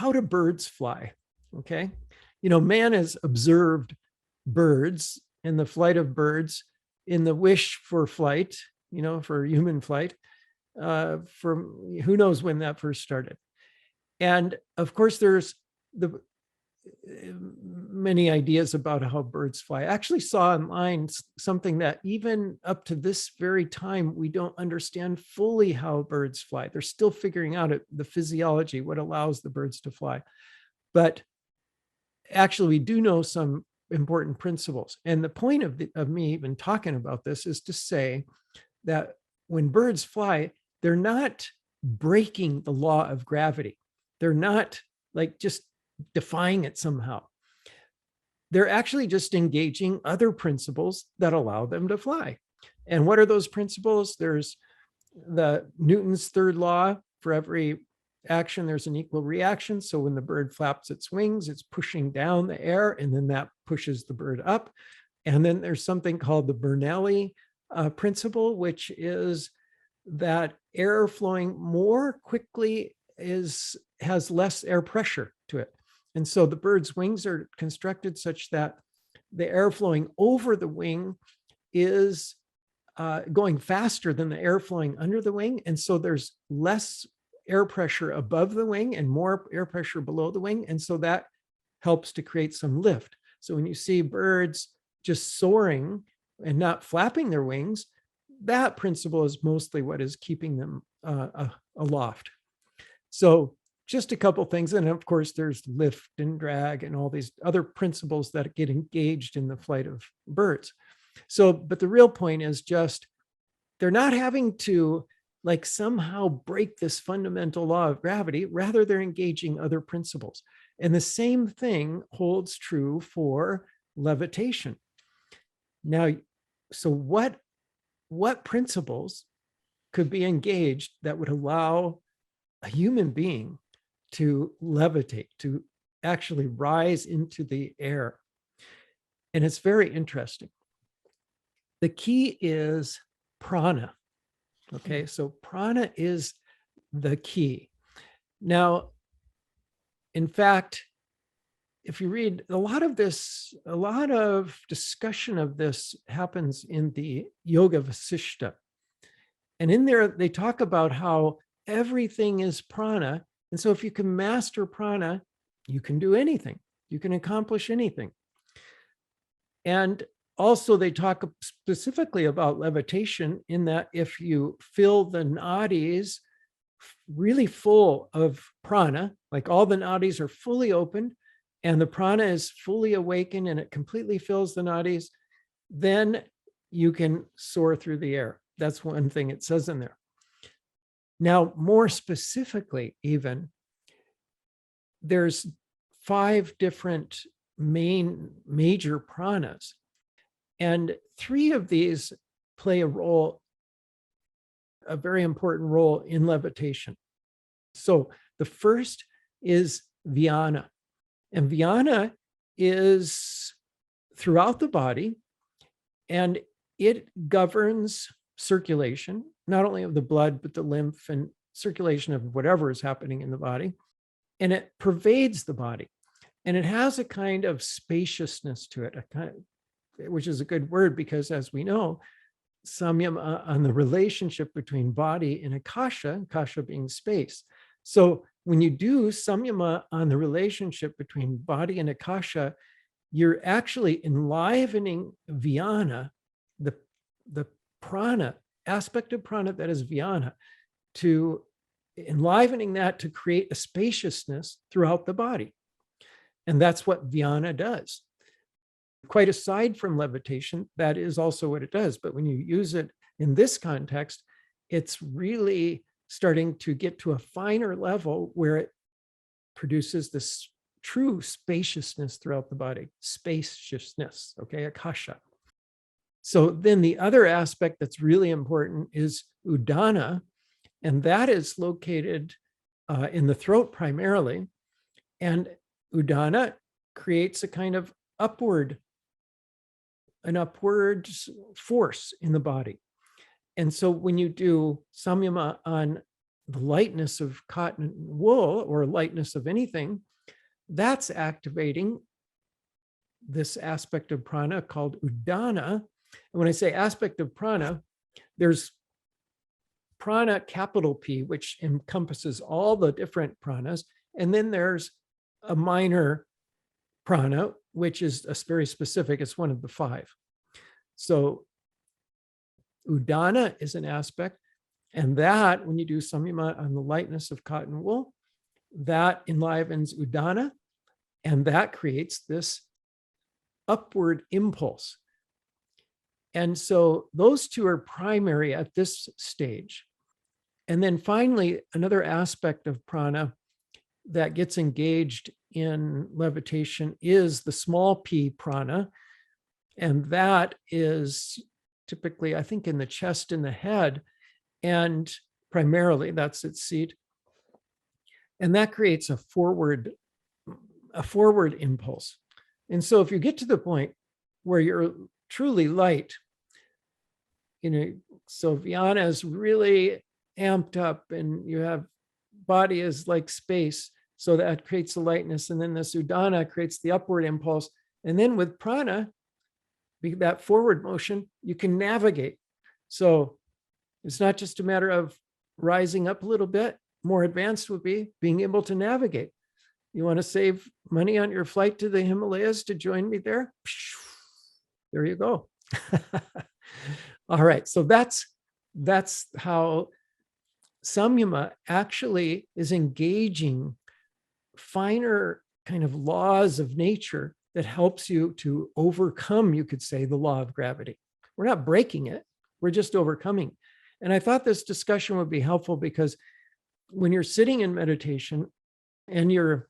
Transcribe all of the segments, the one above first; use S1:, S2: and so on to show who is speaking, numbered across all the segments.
S1: how do birds fly? Okay. Man has observed birds and the flight of birds in the wish for flight, for human flight, from who knows when that first started. And of course, there's the many ideas about how birds fly. I actually saw online something that even up to this very time, we don't understand fully how birds fly. They're still figuring out the physiology, what allows the birds to fly. But actually, we do know some important principles. And the point of me even talking about this is to say that when birds fly, they're not breaking the law of gravity. They're not like just defying it somehow. They're actually just engaging other principles that allow them to fly. And what are those principles? There's the Newton's third law. For every action, there's an equal reaction. So when the bird flaps its wings, it's pushing down the air, and then that pushes the bird up. And then there's something called the Bernoulli principle, which is that air flowing more quickly has less air pressure to it. And so the bird's wings are constructed such that the air flowing over the wing is going faster than the air flowing under the wing. And so there's less air pressure above the wing and more air pressure below the wing. And so that helps to create some lift. So when you see birds just soaring and not flapping their wings, that principle is mostly what is keeping them aloft. So just a couple things. And of course, there's lift and drag and all these other principles that get engaged in the flight of birds. So, but the real point is just, they're not having to like somehow break this fundamental law of gravity. Rather, they're engaging other principles. And the same thing holds true for levitation. Now, so what principles could be engaged that would allow a human being to levitate, to actually rise into the air? And it's very interesting. The key is prana. Okay, so prana is the key. Now, in fact, if you read a lot of discussion of this happens in the Yoga Vasishta. And in there, they talk about how everything is prana. And so if you can master prana, you can do anything. You can accomplish anything. And also, they talk specifically about levitation in that if you fill the nadis really full of prana, like all the nadis are fully open and the prana is fully awakened and it completely fills the nadis, then you can soar through the air. That's one thing it says in there. Now, more specifically, even, there's 5 different major pranas. And 3 of these play a very important role in levitation. So the first is Vyana. And Vyana is throughout the body, and it governs circulation, not only of the blood, but the lymph and circulation of whatever is happening in the body. And it pervades the body. And it has a kind of spaciousness to it, which is a good word because, as we know, samyama on the relationship between body and akasha being space. So when you do samyama on the relationship between body and akasha, you're actually enlivening vyana, the prana, aspect of prana that is vyana, to enlivening that to create a spaciousness throughout the body. And that's what vyana does. Quite aside from levitation, that is also what it does. But when you use it in this context, it's really starting to get to a finer level where it produces this true spaciousness throughout the body, spaciousness, okay, akasha. So then the other aspect that's really important is udana, and that is located in the throat primarily. And udana creates a kind of upward force in the body. And so when you do samyama on the lightness of cotton wool or lightness of anything, that's activating this aspect of prana called udana. And when I say aspect of prana, there's prana, capital P, which encompasses all the different pranas. And then there's a minor prana, which is a very specific, it's one of the five. So udana is an aspect. And that, when you do samyama on the lightness of cotton wool, that enlivens udana, and that creates this upward impulse. And so those two are primary at this stage. And then finally, another aspect of prana that gets engaged in levitation is the small p prana. And that is typically, I think, in the chest and the head. And primarily that's its seat. And that creates a forward impulse. And so if you get to the point where you're truly light, so Vyana is really amped up and you have body is like space, so that creates the lightness. And then this udana creates the upward impulse. And then with prana, that forward motion, you can navigate. So it's not just a matter of rising up a little bit. More advanced would be being able to navigate. You want to save money on your flight to the Himalayas to join me there? There you go. All right. So that's how samyama actually is engaging finer kind of laws of nature that helps you to overcome, you could say, the law of gravity. We're not breaking it. We're just overcoming. And I thought this discussion would be helpful because when you're sitting in meditation and you're,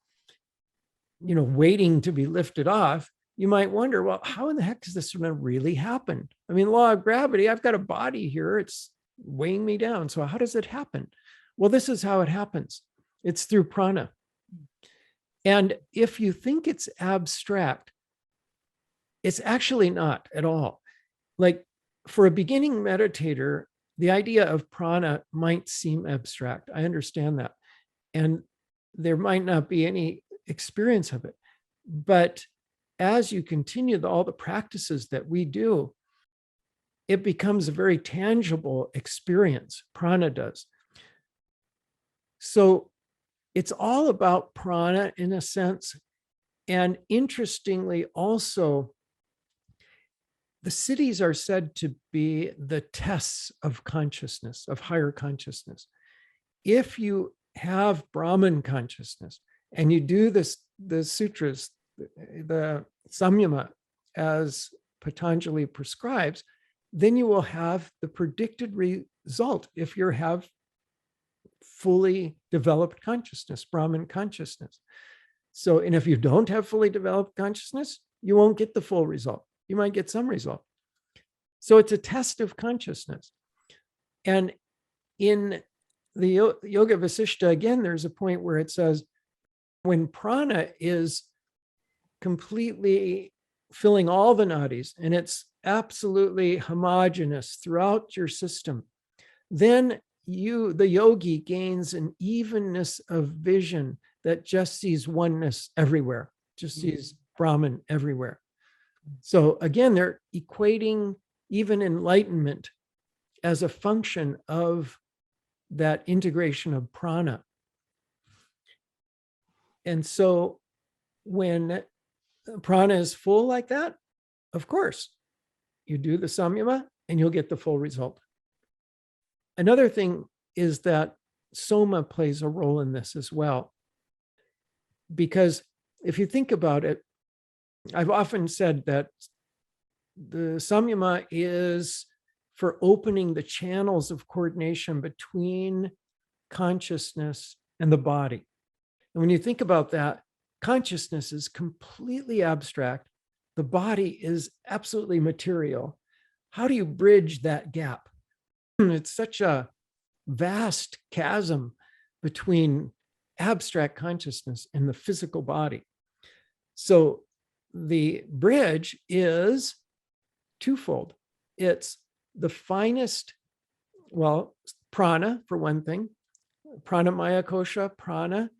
S1: waiting to be lifted off, you might wonder, well, how in the heck is this going to really happen? I mean, law of gravity, I've got a body here. It's weighing me down. So how does it happen? Well, this is how it happens. It's through prana. And if you think it's abstract, it's actually not at all. Like for a beginning meditator, the idea of prana might seem abstract. I understand that. And there might not be any experience of it. But as you continue all the practices that we do, it becomes a very tangible experience. Prana does. So it's all about prana in a sense. And interestingly, also, the cities are said to be the tests of consciousness, of higher consciousness. If you have Brahman consciousness and you do the sutras, the samyama as Patanjali prescribes, then you will have the predicted result if you have fully developed consciousness, Brahman consciousness. So, and if you don't have fully developed consciousness, you won't get the full result. You might get some result. So it's a test of consciousness. And in the Yoga Vasishta, again, there's a point where it says, when prana is completely filling all the nadis and it's absolutely homogeneous throughout your system, then the yogi gains an evenness of vision that just sees oneness everywhere, just sees Brahman everywhere. So again, they're equating even enlightenment as a function of that integration of prana. And so when prana is full like that, of course, you do the samyama and you'll get the full result. Another thing is that Soma plays a role in this as well. Because if you think about it, I've often said that the samyama is for opening the channels of coordination between consciousness and the body. And when you think about that, consciousness is completely abstract. The body is absolutely material. How do you bridge that gap? It's such a vast chasm between abstract consciousness and the physical body. So the bridge is twofold. It's the finest, prana for one thing, pranamaya kosha, prana.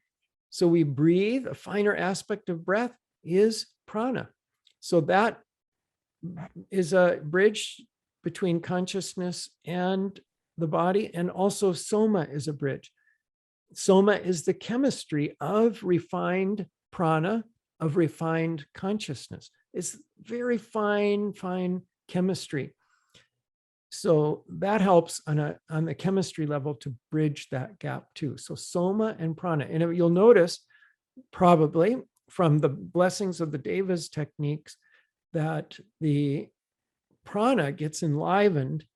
S1: So we breathe, a finer aspect of breath is prana. So that is a bridge between consciousness and the body. And also Soma is a bridge. Soma is the chemistry of refined prana, of refined consciousness. It's very fine, fine chemistry. So that helps on the chemistry level to bridge that gap too. So Soma and prana. And you'll notice probably from the blessings of the Devas techniques that the prana gets enlivened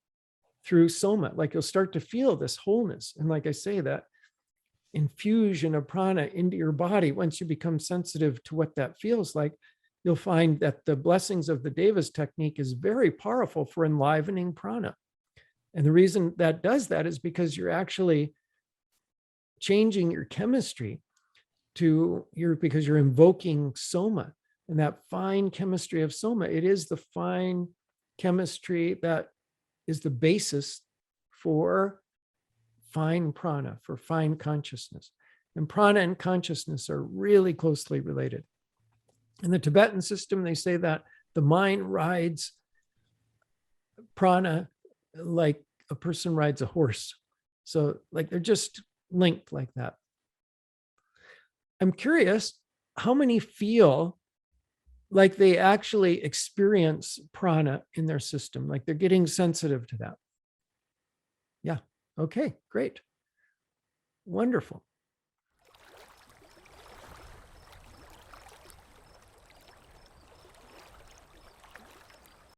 S1: through Soma. Like you'll start to feel this wholeness. And like I say, that infusion of prana into your body, once you become sensitive to what that feels like, you'll find that the blessings of the Devas technique is very powerful for enlivening prana. And the reason that does that is because you're actually changing your chemistry because you're invoking Soma, and that fine chemistry of Soma. It is the fine chemistry that is the basis for fine prana, for fine consciousness. And prana and consciousness are really closely related. In the Tibetan system, they say that the mind rides prana like a person rides a horse. So like they're just linked like that. I'm curious how many feel like they actually experience prana in their system, like they're getting sensitive to that. Yeah. Okay, great. Wonderful.